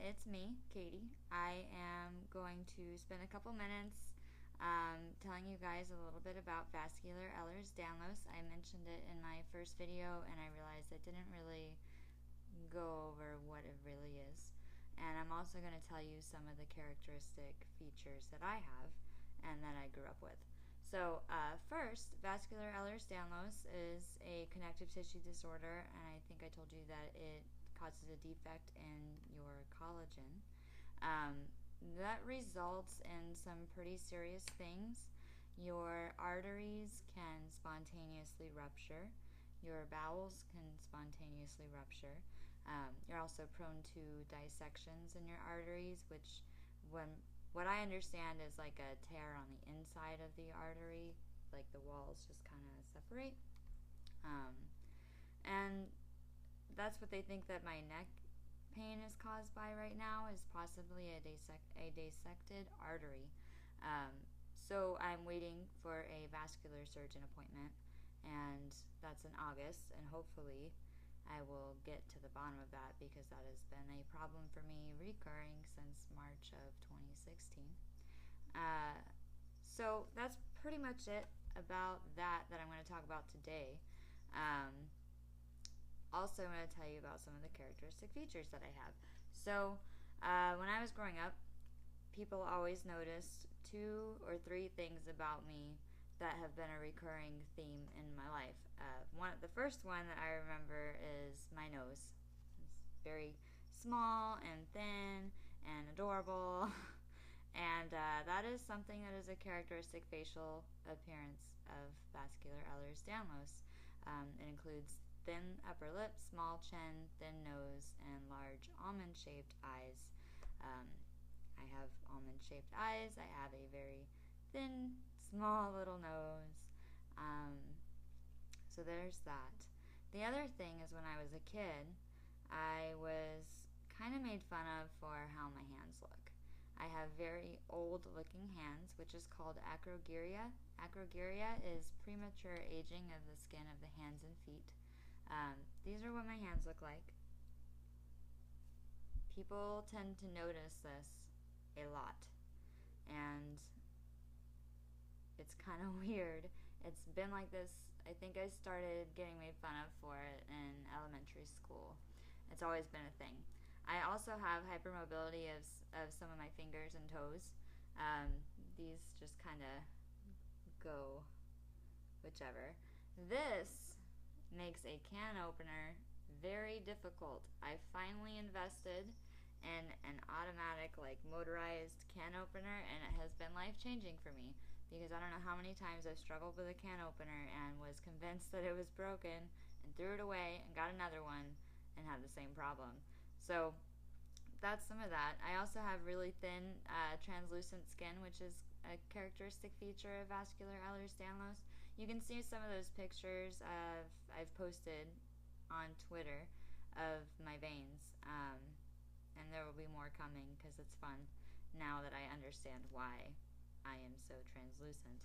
it's me, Katie. I am going to spend a couple minutes telling you guys a little bit about Vascular Ehlers Danlos. I mentioned it in my first video and I realized I didn't really go over what it really is. And I'm also going to tell you some of the characteristic features that I have and that I grew up with. So first, Vascular Ehlers Danlos is a connective tissue disorder, and I think I told you that it causes a defect in your collagen. That results in some pretty serious things. Your arteries can spontaneously rupture. Your bowels can spontaneously rupture. You're also prone to dissections in your arteries, which what I understand is like a tear on the inside of the artery, like the walls just kind of separate. And that's what they think that my neck pain is caused by right now, is possibly a dissected artery. So I'm waiting for a vascular surgeon appointment, and that's in August, and hopefully I will get to the bottom of that, because that has been a problem for me recurring since March of 2016. So that's pretty much it about that I'm going to talk about today. Also, I'm going to tell you about some of the characteristic features that I have. So when I was growing up, people always noticed 2 or 3 things about me that have been a recurring theme in my life. The first one that I remember is my nose. It's very small and thin and adorable. And that is something that is a characteristic facial appearance of Vascular Ehlers Danlos. It includes thin upper lip, small chin, thin nose, and large almond-shaped eyes. I have almond-shaped eyes. I have a very thin, small little nose. So there's that. The other thing is, when I was a kid, I was kind of made fun of for how my hands look. I have very old-looking hands, which is called acrogyria. Acrogyria is premature aging of the skin of the hands and feet. These are what my hands look like. People tend to notice this a lot, and it's kind of weird. It's been like this. I think I started getting made fun of for it in elementary school. It's always been a thing. I also have hypermobility of some of my fingers and toes. These just kind of go whichever. This makes a can opener very difficult. I finally invested in an automatic, like, motorized can opener, and it has been life-changing for me, because I don't know how many times I've struggled with a can opener and was convinced that it was broken and threw it away and got another one and had the same problem. So that's some of that. I also have really thin, translucent skin, which is a characteristic feature of Vascular Ehlers Danlos. You can see some of those pictures I've posted on Twitter of my veins, and there will be more coming, because it's fun now that I understand why I am so translucent.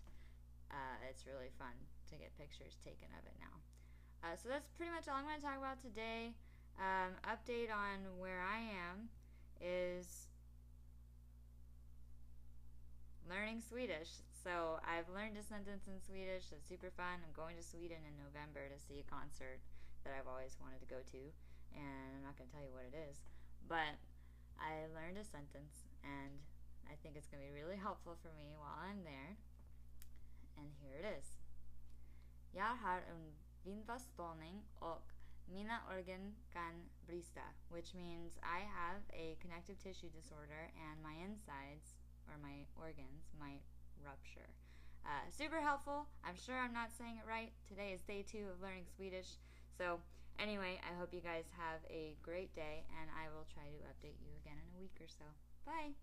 It's really fun to get pictures taken of it now. So that's pretty much all I'm going to talk about today. Update on where I am is learning Swedish. So I've learned a sentence in Swedish. It's super fun. I'm going to Sweden in November to see a concert that I've always wanted to go to, and I'm not going to tell you what it is, but I learned a sentence, and I think it's going to be really helpful for me while I'm there. And here it is. Jag har en vindvallståning och mina organ kan brista, which means I have a connective tissue disorder and my insides, or my organs, might rupture. Super helpful. I'm sure I'm not saying it right. Today is day 2 of learning Swedish. So anyway, I hope you guys have a great day, and I will try to update you again in a week or so. Bye!